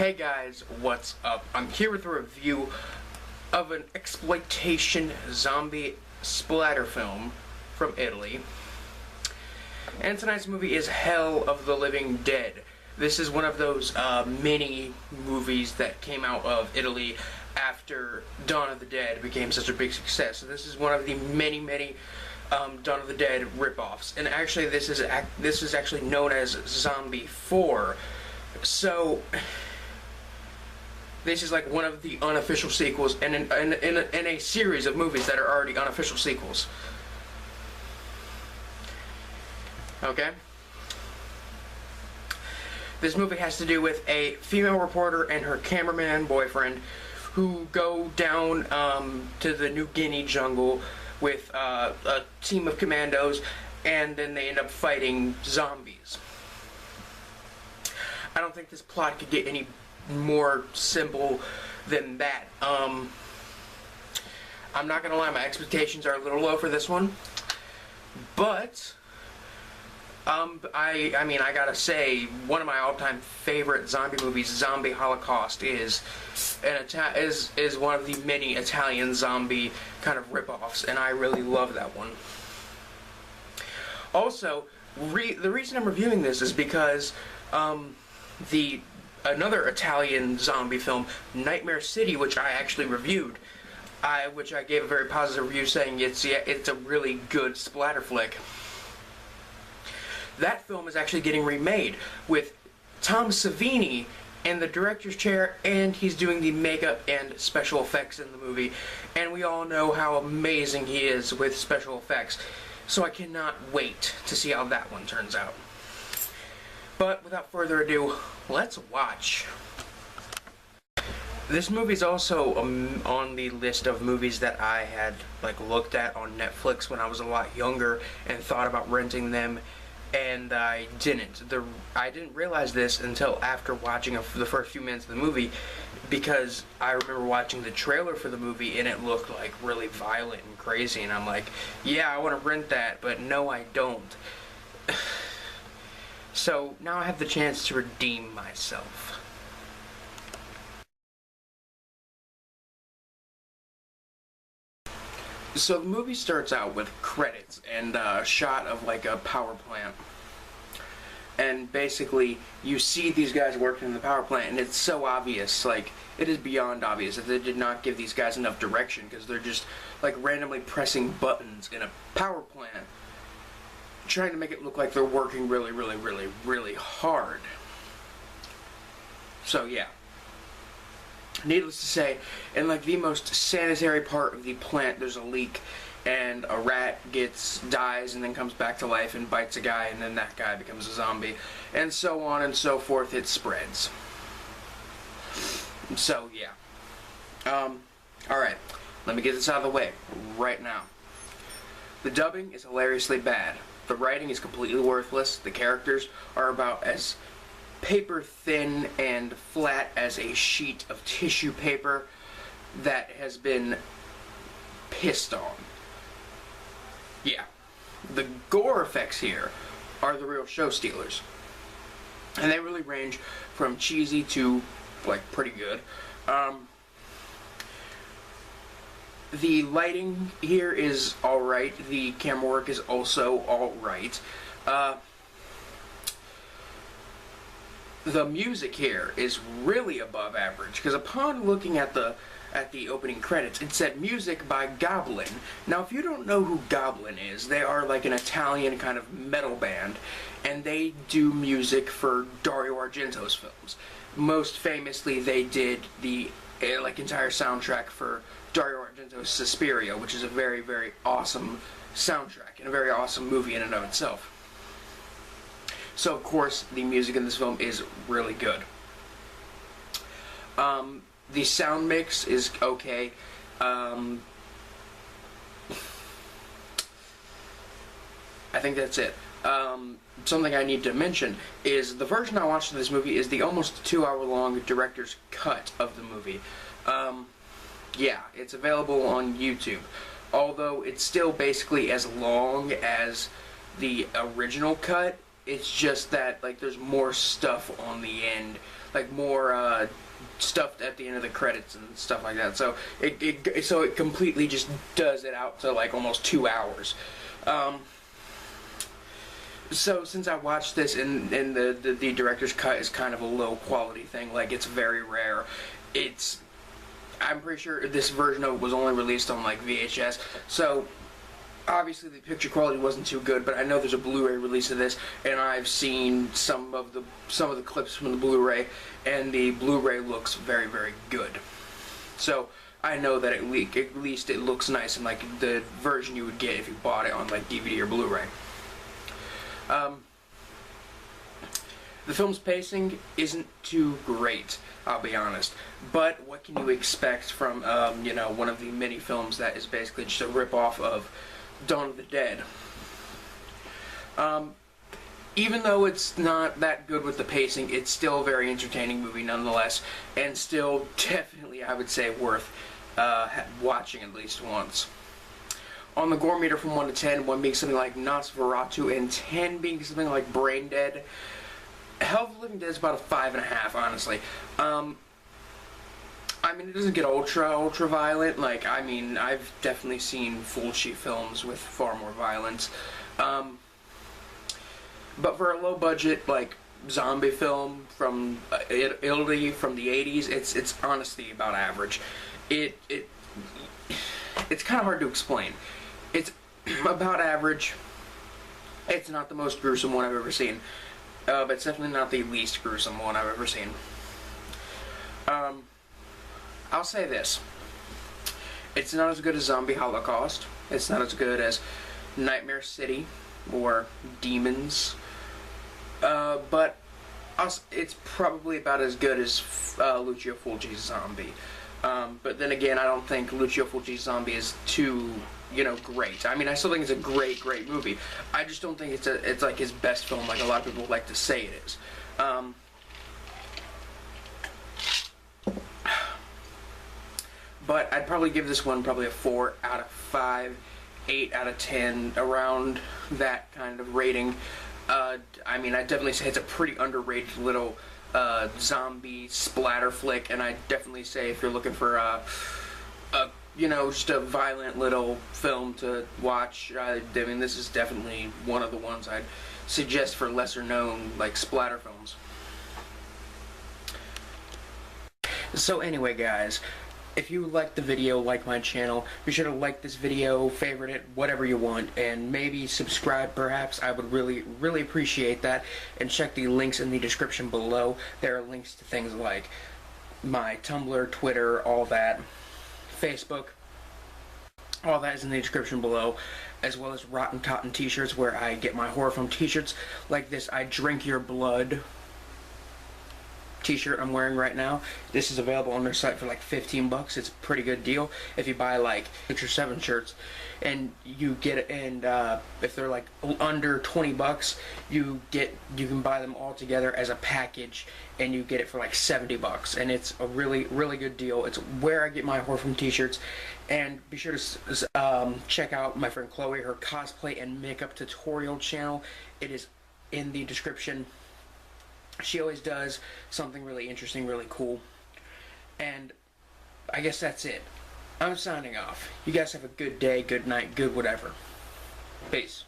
Hey guys, what's up? I'm here with a review of an exploitation zombie splatter film from Italy. And tonight's movie is Hell of the Living Dead. This is one of those mini movies that came out of Italy after Dawn of the Dead became such a big success. So this is one of the many Dawn of the Dead ripoffs. And actually this is actually known as Zombie 4. So this is like one of the unofficial sequels in a series of movies that are already unofficial sequels. Okay? This movie has to do with a female reporter and her cameraman boyfriend who go down to the New Guinea jungle with a team of commandos, and then they end up fighting zombies. I don't think this plot could get any more simple than that. I'm not gonna lie, my expectations are a little low for this one, but I mean, I gotta say, one of my all-time favorite zombie movies, Zombie Holocaust, is one of the many Italian zombie kind of rip-offs, and I really love that one. Also, the reason I'm reviewing this is because another Italian zombie film, Nightmare City, which I actually reviewed, which I gave a very positive review saying it's a really good splatter flick. That film is actually getting remade with Tom Savini in the director's chair, and he's doing the makeup and special effects in the movie, and we all know how amazing he is with special effects, so I cannot wait to see how that one turns out. But without further ado, let's watch. This movie's also on the list of movies that I had looked at on Netflix when I was a lot younger and thought about renting them, and I didn't. I didn't realize this until after watching the first few minutes of the movie, because I remember watching the trailer for the movie and it looked like really violent and crazy, and I'm like, yeah, I want to rent that, but no, I don't. So now I have the chance to redeem myself. So the movie starts out with credits and a shot of like a power plant. And basically you see these guys working in the power plant, and it's so obvious, like it is beyond obvious that they did not give these guys enough direction, because they're just like randomly pressing buttons in a power plant, trying to make it look like they're working really hard. So yeah. Needless to say, in like the most sanitary part of the plant, there's a leak, and a rat dies and then comes back to life and bites a guy, and then that guy becomes a zombie, and so on and so forth. It spreads. So yeah. Alright, let me get this out of the way right now. The dubbing is hilariously bad. The writing is completely worthless. The characters are about as paper thin and flat as a sheet of tissue paper that has been pissed on. Yeah. The gore effects here are the real show stealers. And they really range from cheesy to, like, pretty good. The lighting here is alright. The camera work is also alright. The music here is really above average, because upon looking at the opening credits, it said music by Goblin. Now, if you don't know who Goblin is, they are like an Italian kind of metal band, and they do music for Dario Argento's films. Most famously, they did the entire soundtrack for Dario Argento's Suspiria, which is a very awesome soundtrack and a very awesome movie in and of itself. So, of course, the music in this film is really good. The sound mix is okay. I think that's it. Something I need to mention is the version I watched of this movie is the almost 2-hour-long director's cut of the movie. Yeah, it's available on YouTube. Although it's still basically as long as the original cut, it's just that, like, there's more stuff on the end, like more stuff at the end of the credits and stuff like that. So it completely just does it out to like almost 2 hours. So since I watched this and the director's cut is kind of a low quality thing, like it's very rare. I'm pretty sure this version of it was only released on like VHS. So obviously the picture quality wasn't too good, but I know there's a Blu-ray release of this, and I've seen some of the clips from the Blu-ray, and the Blu-ray looks very, very good. So I know that at least it looks nice and like the version you would get if you bought it on like DVD or Blu-ray. The film's pacing isn't too great, I'll be honest. But what can you expect from, you know, one of the mini films that is basically just a rip-off of Dawn of the Dead? Even though it's not that good with the pacing, it's still a very entertaining movie nonetheless, and still definitely, I would say, worth watching at least once. On the gore meter from 1 to 10, 1 being something like Nosferatu, and 10 being something like Brain Dead, Hell of the Living Dead is about a 5.5, honestly. I mean, it doesn't get ultra violent. Like, I mean, I've definitely seen Fulci films with far more violence. But for a low budget, like, zombie film from Italy from the 80s, it's honestly about average. It's kind of hard to explain. It's about average. It's not the most gruesome one I've ever seen. But it's definitely not the least gruesome one I've ever seen. I'll say this. It's not as good as Zombie Holocaust. It's not as good as Nightmare City or Demons. But it's probably about as good as Lucio Fulci's Zombie. But then again, I don't think Lucio Fulci's Zombie is too, you know, great. I mean, I still think it's a great movie. I just don't think it's like his best film, like a lot of people like to say it is. But I'd probably give this one probably a 4 out of 5, 8 out of 10, around that kind of rating. I mean, I'd definitely say it's a pretty underrated little zombie splatter flick, and I'd definitely say if you're looking for you know, just a violent little film to watch, I mean, this is definitely one of the ones I'd suggest for lesser known, like, splatter films. So anyway, guys, if you liked the video, like my channel, be sure to like this video, favorite it, whatever you want, and maybe subscribe perhaps. I would really appreciate that. And check the links in the description below. There are links to things like my Tumblr, Twitter, all that, Facebook. All that is in the description below, as well as Rotten Totten t-shirts, where I get my horror film t-shirts like this I Drink Your Blood t-shirt I'm wearing right now. This is available on their site for like 15 bucks. It's a pretty good deal if you buy like 6 or 7 shirts, and you get it. And if they're like under 20 bucks, you can buy them all together as a package, and you get it for like 70 bucks. And it's a really good deal. It's where I get my horror film t-shirts. And be sure to check out my friend Chloe, her cosplay and makeup tutorial channel. It is in the description. She always does something really interesting, really cool. And I guess that's it. I'm signing off. You guys have a good day, good night, good whatever. Peace.